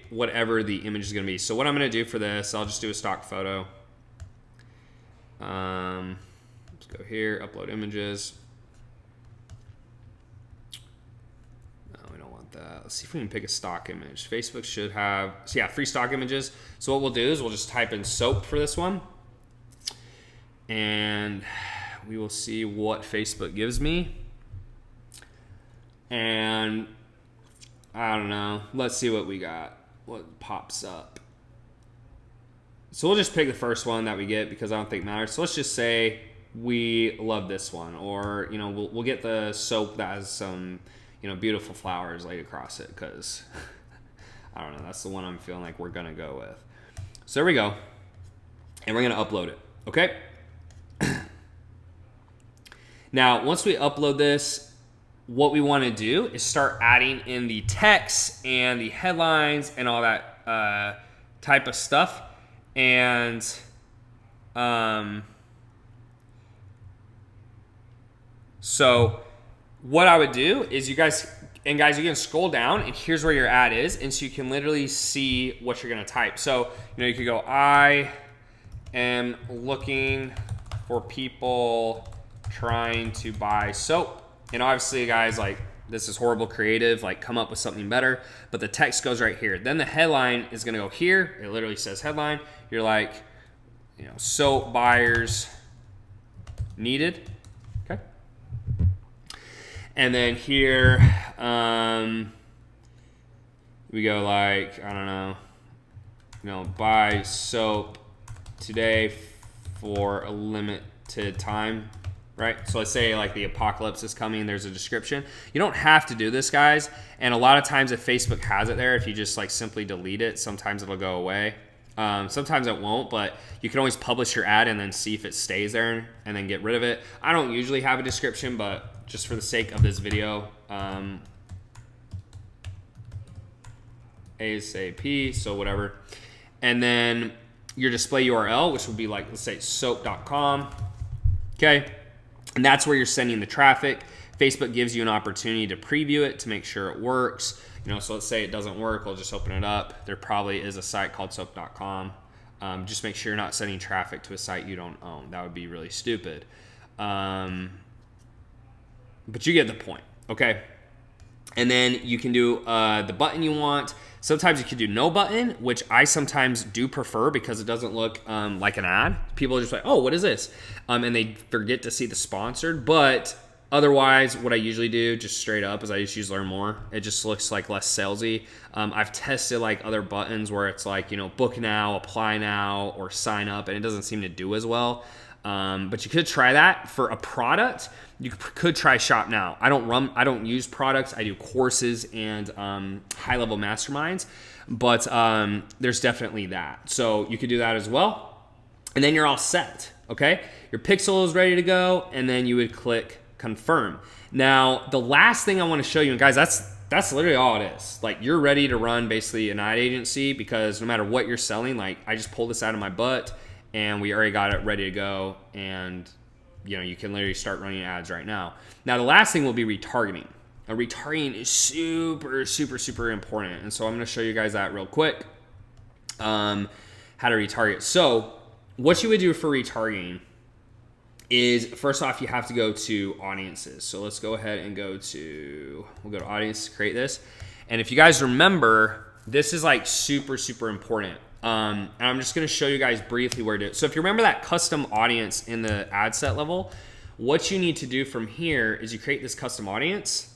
whatever the image is going to be. So what I'm going to do for this, I'll just do a stock photo. Let's go here, upload images. No, we don't want that. Let's see if we can pick a stock image. Facebook should have, free stock images. So what we'll do is we'll just type in soap for this one, and we will see what Facebook gives me. And I don't know. Let's see what we got. What pops up. So we'll just pick the first one that we get, because I don't think it matters. So let's just say we love this one, or we'll get the soap that has some beautiful flowers laid across it, because I don't know. That's the one I'm feeling like we're gonna go with. So there we go, and we're gonna upload it. Okay. Now, once we upload this, what we want to do is start adding in the text and the headlines and all that type of stuff. And so what I would do is you can scroll down, and here's where your ad is. And so you can literally see what you're going to type. So, you could go, I am looking for people trying to buy soap. And obviously, guys, this is horrible creative, come up with something better. But the text goes right here. Then the headline is going to go here. It literally says headline. You're like, soap buyers needed. Okay. And then here, we go I don't know, buy soap today for a limited time. Right? So let's say the apocalypse is coming, there's a description. You don't have to do this, guys. And a lot of times if Facebook has it there, if you just simply delete it, sometimes it'll go away. Sometimes it won't, but you can always publish your ad and then see if it stays there and then get rid of it. I don't usually have a description, but just for the sake of this video, ASAP, so whatever. And then your display URL, which would be let's say soap.com. Okay. And that's where you're sending the traffic. Facebook gives you an opportunity to preview it to make sure it works. So let's say it doesn't work, we'll just open it up. There probably is a site called soap.com. Just make sure you're not sending traffic to a site you don't own. That would be really stupid. But you get the point, okay? And then you can do the button you want. Sometimes you can do no button, which I sometimes do prefer because it doesn't look like an ad. People are just like, oh, what is this? And they forget to see the sponsored. But otherwise, what I usually do, just straight up, is I just use Learn More. It just looks like less salesy. I've tested like other buttons where it's like, book now, apply now, or sign up, and it doesn't seem to do as well. But you could try that for a product. You could try Shop Now. I don't use products. I do courses and high-level masterminds. But there's definitely that. So you could do that as well. And then you're all set, okay? Your pixel is ready to go, and then you would click Confirm. Now, the last thing I want to show you, and guys, that's literally all it is. Like, you're ready to run basically an ad agency because no matter what you're selling, like, I just pulled this out of my butt, and we already got it ready to go, and you can literally start running ads right now. Now, the last thing will be retargeting. Now, retargeting is super, super, super important, and so I'm going to show you guys that real quick, how to retarget. So what you would do for retargeting is, first off, you have to go to audiences. So let's go ahead and we'll go to audience, create this. And if you guys remember, this is like super, super important. And I'm just going to show you guys briefly where to do it. So if you remember that custom audience in the ad set level, what you need to do from here is you create this custom audience,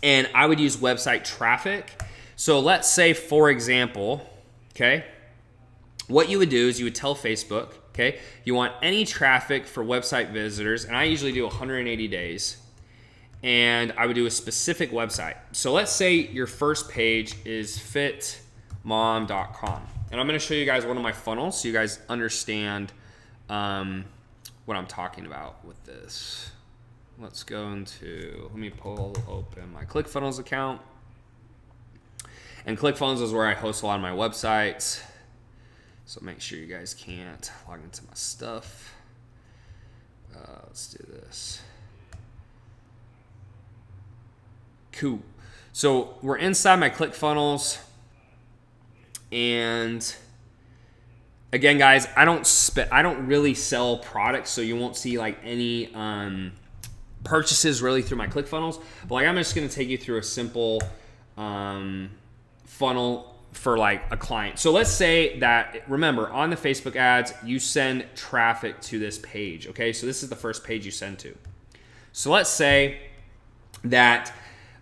and I would use website traffic. So let's say, for example, okay, what you would do is you would tell Facebook, okay, you want any traffic for website visitors, and I usually do 180 days, and I would do a specific website. So let's say your first page is fitmom.com, and I'm going to show you guys one of my funnels so you guys understand what I'm talking about with this. Let's go let me pull open my ClickFunnels account, and ClickFunnels is where I host a lot of my websites. So make sure you guys can't log into my stuff. Let's do this. Cool. So we're inside my ClickFunnels. And again, guys, I don't really sell products, so you won't see like any purchases really through my ClickFunnels. But like, I'm just going to take you through a simple funnel for like a client. So let's say that, remember, on the Facebook ads, you send traffic to this page, okay? So this is the first page you send to. So let's say that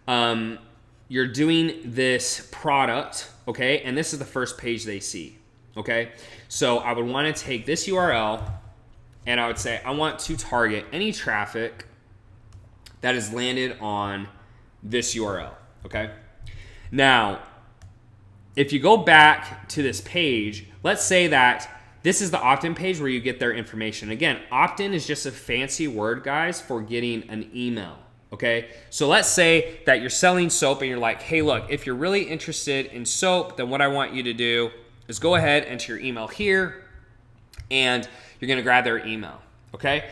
you're doing this product, okay? And this is the first page they see, okay? So I would want to take this URL, and I would say, I want to target any traffic that has landed on this URL, okay? Now, if you go back to this page, let's say that this is the opt-in page where you get their information. Again, opt-in is just a fancy word, guys, for getting an email, okay? So let's say that you're selling soap and you're like, hey, look, if you're really interested in soap, then what I want you to do is go ahead, enter your email here, and you're gonna grab their email, okay?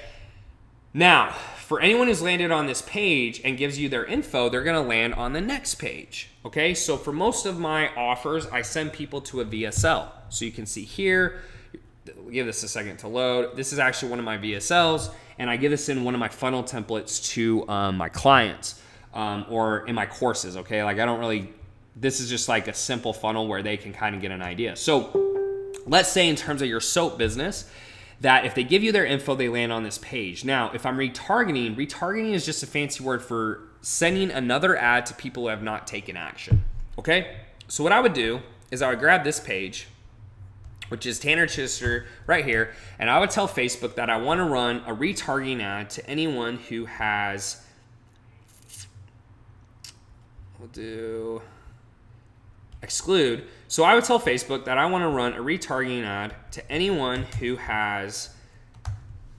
Now, for anyone who's landed on this page and gives you their info, they're gonna land on the next page, okay? So for most of my offers, I send people to a VSL. So you can see here, give this a second to load. This is actually one of my VSLs, and I give this in one of my funnel templates to my clients or in my courses, okay? Like, this is just like a simple funnel where they can kind of get an idea. So let's say in terms of your soap business, that if they give you their info, they land on this page. Now, if I'm retargeting is just a fancy word for sending another ad to people who have not taken action, okay? So what I would do is I would grab this page, which is Tanner Chidester right here, and I would tell Facebook that I want to run a retargeting ad to anyone who has, we'll do exclude. So I would tell Facebook that I want to run a retargeting ad to anyone who has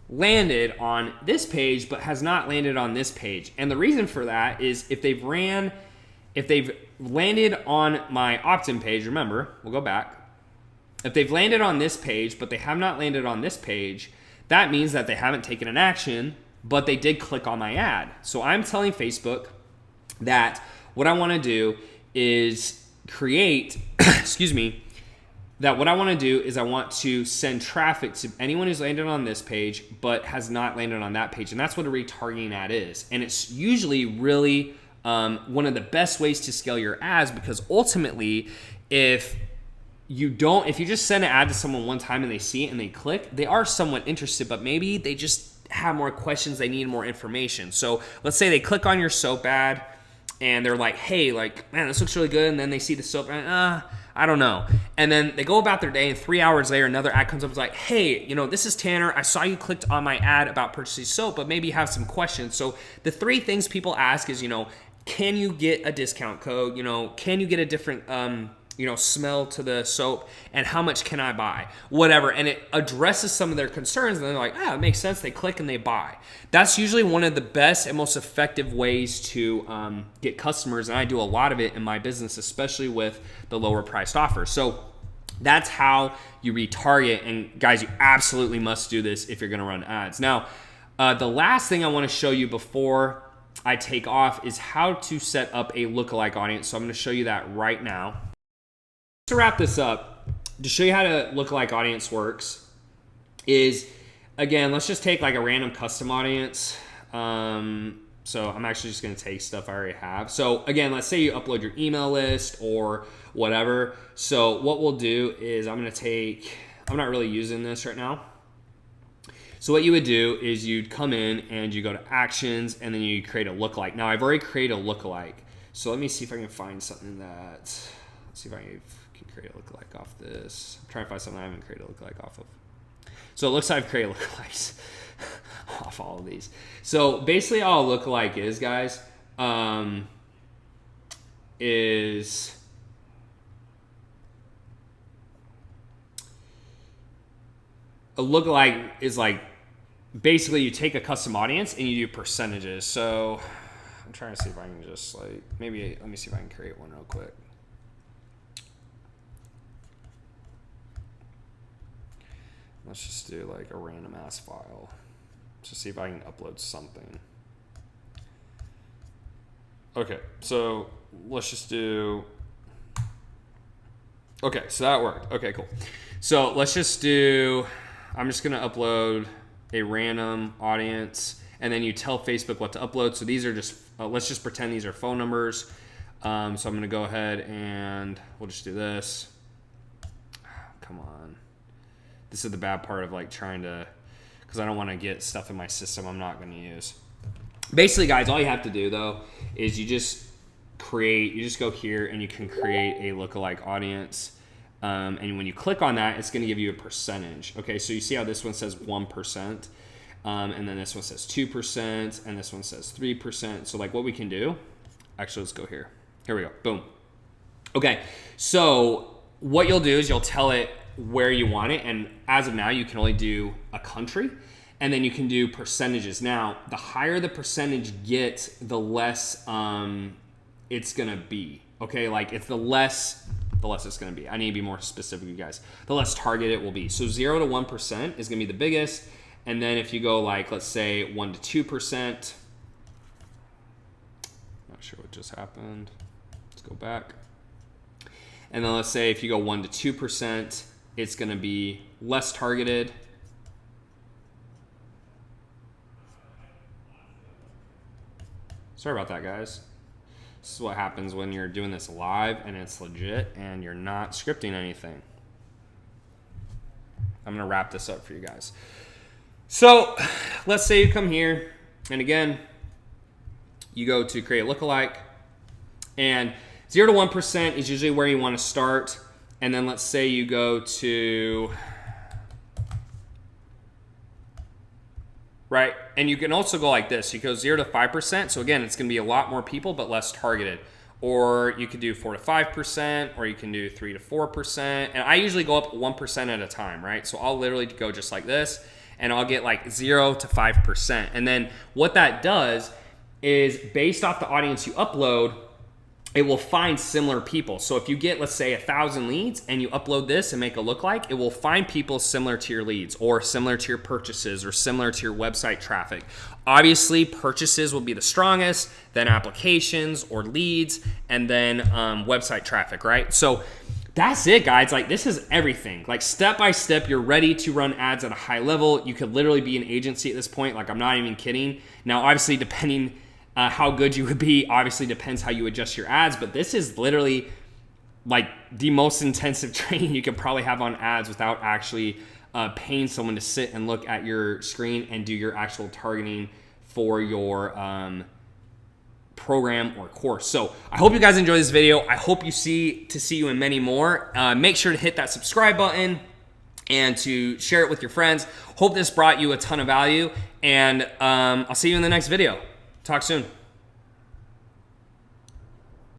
landed on this page but has not landed on this page. And the reason for that is if they've landed on my opt-in page, remember, we'll go back. If they've landed on this page but they have not landed on this page, that means that they haven't taken an action but they did click on my ad. So I'm telling Facebook that what I want to do is create, excuse me, that what I want to do is I want to send traffic to anyone who's landed on this page but has not landed on that page. And that's what a retargeting ad is. And it's usually really one of the best ways to scale your ads, because ultimately, if you just send an ad to someone one time and they see it and they click, they are somewhat interested, but maybe they just have more questions, they need more information. So let's say they click on your soap ad and they're like, hey, like, man, this looks really good. And then they see the soap ad, I don't know. And then they go about their day, and 3 hours later, another ad comes up and is like, hey, this is Tanner. I saw you clicked on my ad about purchasing soap, but maybe you have some questions. So the 3 things people ask is, can you get a discount code? Can you get a different, smell to the soap, and how much can I buy? Whatever. And it addresses some of their concerns, and they're like, it makes sense. They click and they buy. That's usually one of the best and most effective ways to get customers. And I do a lot of it in my business, especially with the lower priced offers. So that's how you retarget. And guys, you absolutely must do this if you're going to run ads. Now, the last thing I want to show you before I take off is how to set up a lookalike audience. So I'm going to show you that right now. To wrap this up, to show you how a lookalike audience works is, again, let's just take like a random custom audience. So I'm actually just going to take stuff I already have. So again, let's say you upload your email list or whatever. So what we'll do is I'm not really using this right now. So what you would do is you'd come in and you go to actions, and then you create a lookalike. Now I've already created a lookalike. So let me see if I can find something let's see if I can create a lookalike off this. I'm trying to find something I haven't created a lookalike off of. So it looks like I've created lookalikes off all of these. So basically all a lookalike is, guys, is a lookalike is like, basically you take a custom audience and you do percentages. So I'm trying to see if I can just let me see if I can create one real quick. Let's just do like a random ass file. Just see if I can upload something. Okay, so let's just do. Okay, so that worked. Okay, cool. So let's just do. I'm just gonna upload a random audience, and then you tell Facebook what to upload. So these are just. Let's just pretend these are phone numbers. So I'm gonna go ahead and we'll just do this. Come on. This is the bad part of like trying to, because I don't want to get stuff in my system I'm not going to use. Basically, guys, all you have to do though is you just go here and you can create a lookalike audience. And when you click on that, it's going to give you a percentage. Okay, so you see how this one says 1%, and then this one says 2%, and this one says 3%. So like what we can do, actually, let's go here. Here we go. Boom. Okay, so what you'll do is you'll tell it where you want it, and as of now you can only do a country, and then you can do percentages. Now the higher the percentage gets, the less it's gonna be. Okay, like if the less it's gonna be. I need to be more specific, you guys. The less targeted it will be. So 0 to 1% is gonna be the biggest, and then if you go like, let's say 1 to 2%, not sure what just happened. Let's go back. And then let's say if you go 1 to 2%, it's going to be less targeted. Sorry about that, guys. This is what happens when you're doing this live and it's legit and you're not scripting anything. I'm going to wrap this up for you guys. So let's say you come here, and again, you go to create a lookalike, and 0 to 1% is usually where you want to start. And then let's say you go to, right? And you can also go like this. You go 0 to 5%. So again, it's going to be a lot more people, but less targeted. Or you could do 4 to 5%, or you can do 3 to 4%. And I usually go up 1% at a time, right? So I'll literally go just like this, and I'll get like 0 to 5%. And then what that does is, based off the audience you upload, it will find similar people. So if you get, let's say, 1,000 leads and you upload this and make a lookalike, it will find people similar to your leads or similar to your purchases or similar to your website traffic. Obviously, purchases will be the strongest, then applications or leads, and then website traffic, right? So that's it, guys. Like, this is everything. Like, step by step, you're ready to run ads at a high level. You could literally be an agency at this point. Like, I'm not even kidding. Now, obviously, depending how good you would be, obviously depends how you adjust your ads, but this is literally like the most intensive training you could probably have on ads without actually paying someone to sit and look at your screen and do your actual targeting for your program or course. So I hope you guys enjoy this video. I hope to see you in many more. Make sure to hit that subscribe button and to share it with your friends. Hope this brought you a ton of value, and I'll see you in the next video. Talk soon.